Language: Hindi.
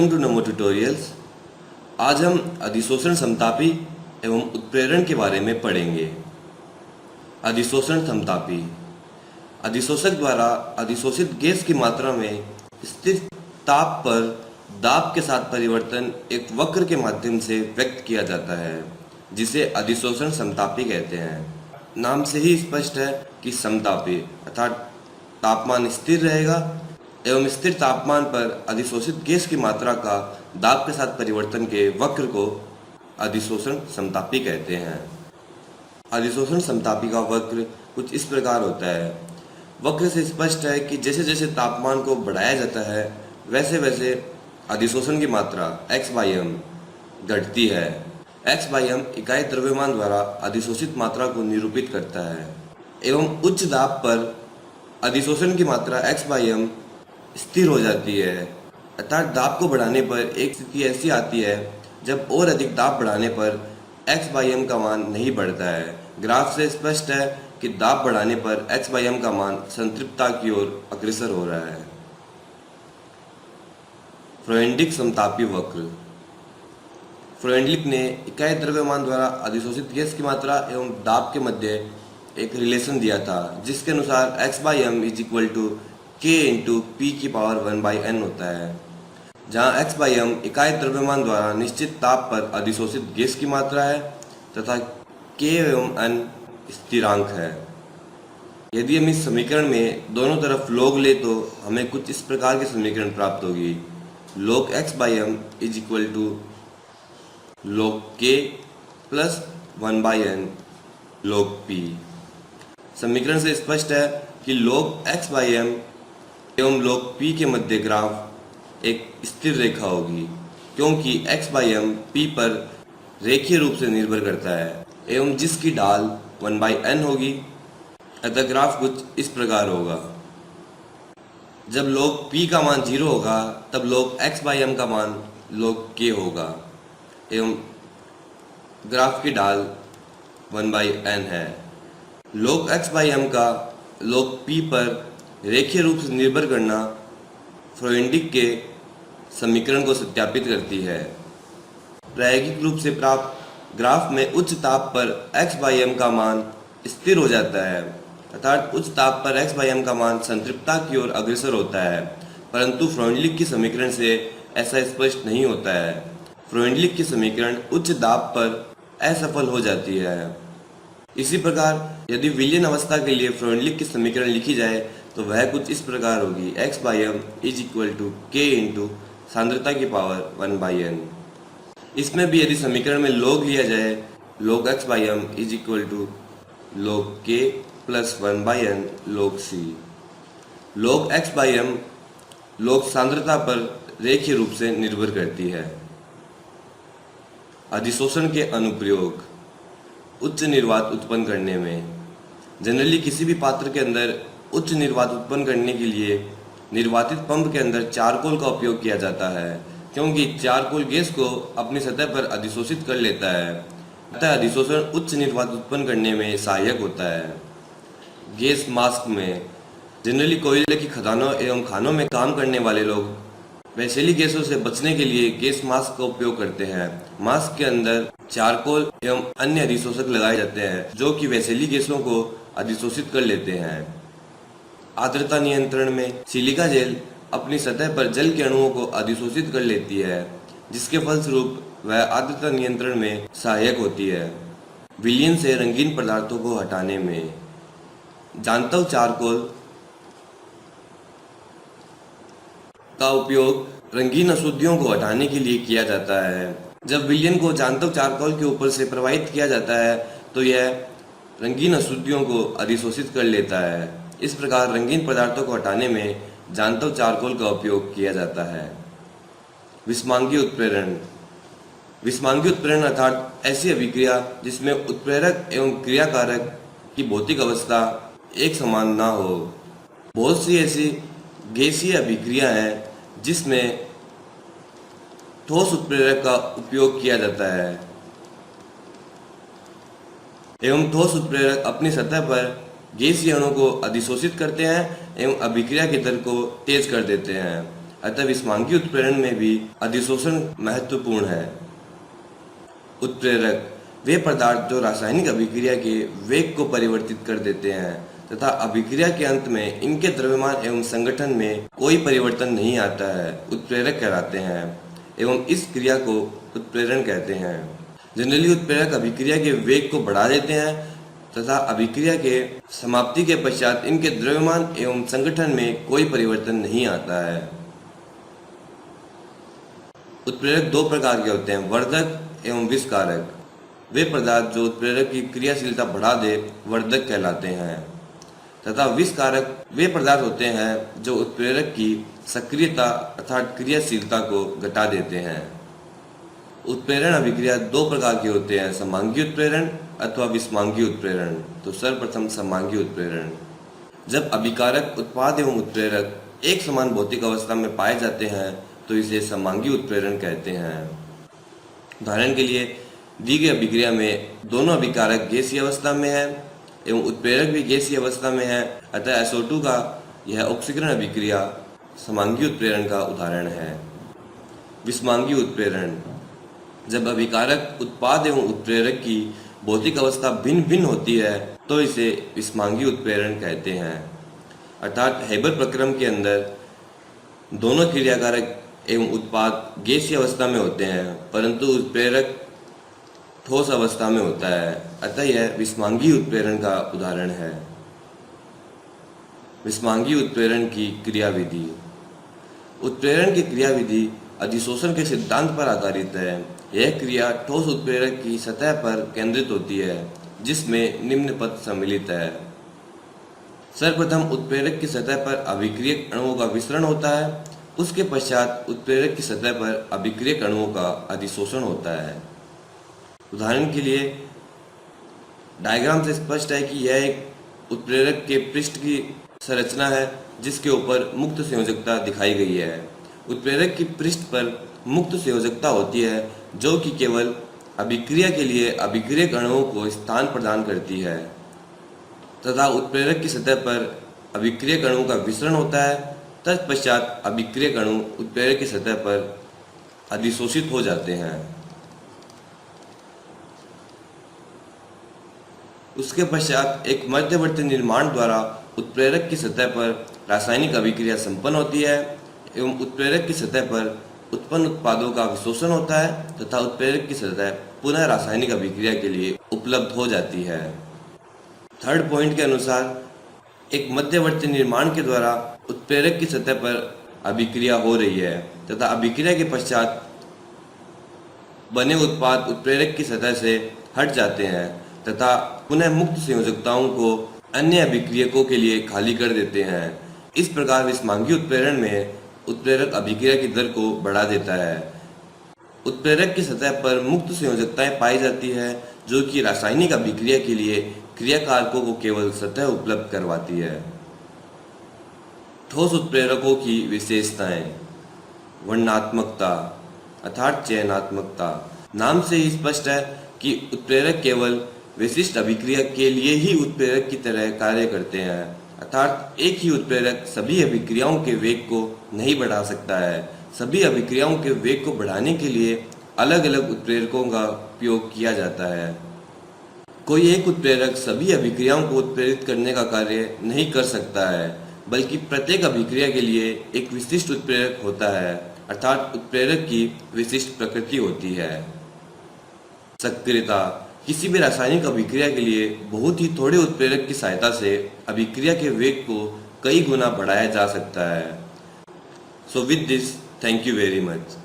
Welcome to NaMo tutorials. आज हम अधिशोषण समतापी एवं उत्प्रेरण के बारे में पढ़ेंगे। अधिशोषण समतापी अधिशोषक द्वारा अधिशोषित गैस की मात्रा में स्थिर ताप पर दाब के साथ परिवर्तन एक वक्र के माध्यम से व्यक्त किया जाता है, जिसे अधिशोषण समतापी कहते हैं। नाम से ही स्पष्ट है कि समतापी अर्थात तापमान स्थिर रहेगा एवं स्थिर तापमान पर अधिशोषित गैस की मात्रा का दाब के साथ परिवर्तन के वक्र को अधिशोषण समतापी कहते हैं। अधिशोषण समतापी का वक्र कुछ इस प्रकार होता है। वक्र से स्पष्ट है कि जैसे जैसे तापमान को बढ़ाया जाता है वैसे वैसे अधिशोषण की मात्रा x/m घटती है। x/m इकाई द्रव्यमान द्वारा अधिशोषित मात्रा को निरूपित करता है एवं उच्च दाब पर अधिशोषण की मात्रा x/m स्थिर हो जाती है, अर्थात दाब को बढ़ाने पर एक स्थिति ऐसी आती है जब और अधिक दाब बढ़ाने पर x/m का मान नहीं बढ़ता है। ग्राफ से स्पष्ट है कि दाब बढ़ाने पर x/m का मान संतृप्तता की ओर अग्रसर हो रहा है। फ्रोएंडिक समतापी वक्र। फ्रोएंडलिक ने इकाई द्रव्यमान द्वारा अधिशोषित गैस की मात्रा एवं दाब के मध्य एक रिलेशन दिया था, जिसके अनुसार x/m = k × p⁻1/n होता है, जहाँ x/m इकाई द्रव्यमान द्वारा निश्चित ताप पर अधिशोषित गैस की मात्रा है तथा k एवं n स्थिरांक है। यदि हम इस समीकरण में दोनों तरफ log ले तो हमें कुछ इस प्रकार की समीकरण प्राप्त होगी। log x/m = log k + 1/n log p। समीकरण से स्पष्ट है कि log x/m एवं log p के मध्य ग्राफ एक स्थिर रेखा होगी, क्योंकि x/m p पर रेखीय रूप से निर्भर करता है एवं जिसकी ढाल 1/n होगी। अतः ग्राफ कुछ इस प्रकार होगा। जब log p का मान 0 होगा तब log x/m का मान log k होगा एवं ग्राफ की ढाल 1/n है। log x/m का log p पर रेखीय रूप से निर्भर करना फ्रोएंडिक के समीकरण को सत्यापित करती है। प्रायोगिक रूप से प्राप्त ग्राफ में उच्च ताप पर x/m का मान स्थिर हो जाता है, अर्थात उच्च ताप पर x/m का मान संतृप्तता की ओर अग्रसर होता है, परंतु फ्रोएंडलिक की समीकरण से ऐसा स्पष्ट नहीं होता है। फ्रोएंडलिक की समीकरण उच्च दाब पर असफल हो जाती है। इसी प्रकार यदि विलयन अवस्था के लिए फ्रोएंडलिक की समीकरण लिखी जाए तो वह कुछ इस प्रकार होगी। x/m = k × सांद्रता की पावर 1/n। इसमें भी यदि समीकरण में log लिया जाए, log x/m = log k + 1/n log c। log x/m log सांद्रता पर रेखीय रूप से निर्भर करती है। अधिशोषण के अनुप्रयोग। उच्च निर्वात उत्पन्न करने में जनरली किसी भी पात्र के अंदर उच्च निर्वात उत्पन्न करने के लिए निर्वातित पंप के अंदर चारकोल का उपयोग किया जाता है, क्योंकि चारकोल गैस को अपनी सतह पर अधिशोषित कर लेता है। अतः अधिशोषण उच्च निर्वात उत्पन्न करने में सहायक होता है। गैस मास्क में जनरली कोयले की खदानों एवं खानों में काम करने वाले लोग वैसेली गैसों से बचने के लिए गैस मास्क का उपयोग करते हैं। मास्क के अंदर चारकोल एवं अन्य अधिशोषक लगाए जाते हैं जो कि वैसेली गैसों को अधिशोषित कर लेते हैं। आर्द्रता नियंत्रण में सिलिका जेल अपनी सतह पर जल के अणुओं को अधिशोषित कर लेती है, जिसके फलस्वरूप वह आर्द्रता नियंत्रण में सहायक होती है। विलयन से रंगीन पदार्थों को हटाने में जांतव चारकोल का उपयोग रंगीन अशुद्धियों को हटाने के लिए किया जाता है। जब विलयन को जांतव चारकोल के ऊपर से प्रवाहित किया जाता है तो यह रंगीन अशुद्धियों को अधिशोषित कर लेता है। इस प्रकार रंगीन पदार्थों को हटाने में जांतव चारकोल का उपयोग किया जाता है। विषमांगी उत्प्रेरण। विषमांगी उत्प्रेरण अर्थात ऐसी अभिक्रिया जिसमें उत्प्रेरक एवं क्रियाकारक की भौतिक अवस्था एक समान ना हो। बहुत सी ऐसी गैसीय अभिक्रिया हैं जिसमें ठोस उत्प्रेरक का उपयोग किया जाता है एवं ठोस उत्प्रेरक अपनी सतह पर गैसीय अणु को अधिशोषित करते हैं एवं अभिक्रिया की दर को तेज कर देते हैं। अतः विस्मांगी उत्प्रेरण में भी अधिशोषण महत्वपूर्ण है। उत्प्रेरक वे पदार्थ जो रासायनिक अभिक्रिया के वेग को परिवर्तित कर देते हैं तथा अभिक्रिया के अंत में इनके द्रव्यमान एवं संगठन में कोई परिवर्तन नहीं आता है, उत्प्रेरक कहलाते हैं एवं इस क्रिया को उत्प्रेरण कहते हैं। जनरली उत्प्रेरक अभिक्रिया के वेग को बढ़ा देते हैं तथा अभिक्रिया के समाप्ति के पश्चात इनके द्रव्यमान एवं संगठन में कोई परिवर्तन नहीं आता है। उत्प्रेरक दो प्रकार के होते हैं, वर्धक एवं विषकारक। वे पदार्थ जो उत्प्रेरक की क्रियाशीलता बढ़ा दे वर्धक कहलाते हैं तथा विषकारक वे पदार्थ होते हैं जो उत्प्रेरक की सक्रियता अर्थात क्रियाशीलता को घटा देते हैं। उत्प्रेरण अभिक्रिया दो प्रकार के होते हैं, समांगी उत्प्रेरण अथवा विस्मांगी उत्प्रेरण। तो सर्वप्रथम समांगी उत्प्रेरण। जब अभिकारक उत्पाद एवं उत्प्रेरक एक समान भौतिक अवस्था में पाए जाते हैं तो इसे समांगी उत्प्रेरण कहते हैं। उदाहरण के लिए दी गई अभिक्रिया में दोनों अभिकारक गैसीय अवस्था में है एवं उत्प्रेरक भी गैसीय अवस्था में है, अतः SO2 का यह ऑक्सीकरण अभिक्रिया समांगी उत्प्रेरण का उदाहरण है। विस्मांगी उत्प्रेरण। जब अभिकारक उत्पाद एवं उत्प्रेरक की भौतिक अवस्था भिन्न भिन्न होती है तो इसे विस्मांगी उत्प्रेरण कहते हैं। अर्थात हैबर प्रक्रम के अंदर दोनों क्रियाकारक एवं उत्पाद गैसीय अवस्था में होते हैं परंतु उत्प्रेरक ठोस अवस्था में होता है, अतः यह विस्मांगी उत्प्रेरण का उदाहरण है। विस्मांगी उत्प्रेरण की क्रियाविधि। उत्प्रेरण की क्रियाविधि अधिशोषण के सिद्धांत पर आधारित है। यह क्रिया ठोस उत्प्रेरक की सतह पर केंद्रित होती है जिसमें निम्न पद सम्मिलित है। सर्वप्रथम उत्प्रेरक की सतह पर अभिक्रियक अणुओं का विसरण होता है, उसके पश्चात उत्प्रेरक की सतह पर अभिक्रियक अणुओं का अधिशोषण होता है। उदाहरण के लिए डायग्राम से स्पष्ट है कि यह एक उत्प्रेरक के पृष्ठ की संरचना है जिसके ऊपर मुक्त संयोजकता दिखाई गई है। उत्प्रेरक की पृष्ठ पर मुक्त संयोजकता होती है जो कि केवल अभिक्रिया के लिए अभिक्रियक अणुओं को स्थान प्रदान करती है तथा उत्प्रेरक की सतह पर अभिक्रियक अणुओं का विसरण होता है। तत्पश्चात अभिक्रियक अणु उत्प्रेरक की सतह पर अधिशोषित हो जाते हैं। उसके पश्चात एक मध्यवर्ती निर्माण द्वारा उत्प्रेरक की सतह पर रासायनिक अभिक्रिया संपन्न होती है एवं उत्प्रेरक की सतह पर उत्पन्न उत्पादों का अवशोषण होता है तथा उत्प्रेरक की सतह पुनः रासायनिक अभिक्रिया के लिए उपलब्ध हो जाती है। थर्ड पॉइंट के अनुसार एक मध्यवर्ती निर्माण के द्वारा उत्प्रेरक की सतह पर अभिक्रिया हो रही है तथा अभिक्रिया के पश्चात बने उत्पाद उत्प्रेरक की सतह से हट जाते हैं तथा पुनः मुक्त संयोजकताओं को अन्य अभिक्रियकों के लिए खाली कर देते हैं। इस प्रकार विस्मांगी उत्प्रेरण में उत्प्रेरक अभिक्रिया की दर को बढ़ा देता है। उत्प्रेरक की सतह पर मुक्त संयोजकताएं पाई जाती है जो कि रासायनिक अभिक्रिया के लिए क्रियाकारकों को केवल सतह उपलब्ध करवाती है। ठोस उत्प्रेरकों की विशेषताएं। वर्णनात्मकता अर्थात चयनात्मकता। नाम से ही स्पष्ट है कि उत्प्रेरक केवल विशिष्ट अभिक्रिया के लिए ही उत्प्रेरक की तरह कार्य करते हैं, अर्थात एक ही उत्प्रेरक सभी अभिक्रियाओं के वेग को नहीं बढ़ा सकता है। सभी अभिक्रियाओं के वेग को बढ़ाने के लिए अलग अलग उत्प्रेरकों का उपयोग किया जाता है। कोई एक उत्प्रेरक सभी अभिक्रियाओं को उत्प्रेरित करने का कार्य नहीं कर सकता है, बल्कि प्रत्येक अभिक्रिया के लिए एक विशिष्ट उत्प्रेरक होता है, अर्थात उत्प्रेरक की विशिष्ट प्रकृति होती है। सक्रियता। किसी भी रासायनिक अभिक्रिया के लिए बहुत ही थोड़े उत्प्रेरक की सहायता से अभिक्रिया के वेग को कई गुना बढ़ाया जा सकता है। So with this, thank you very much.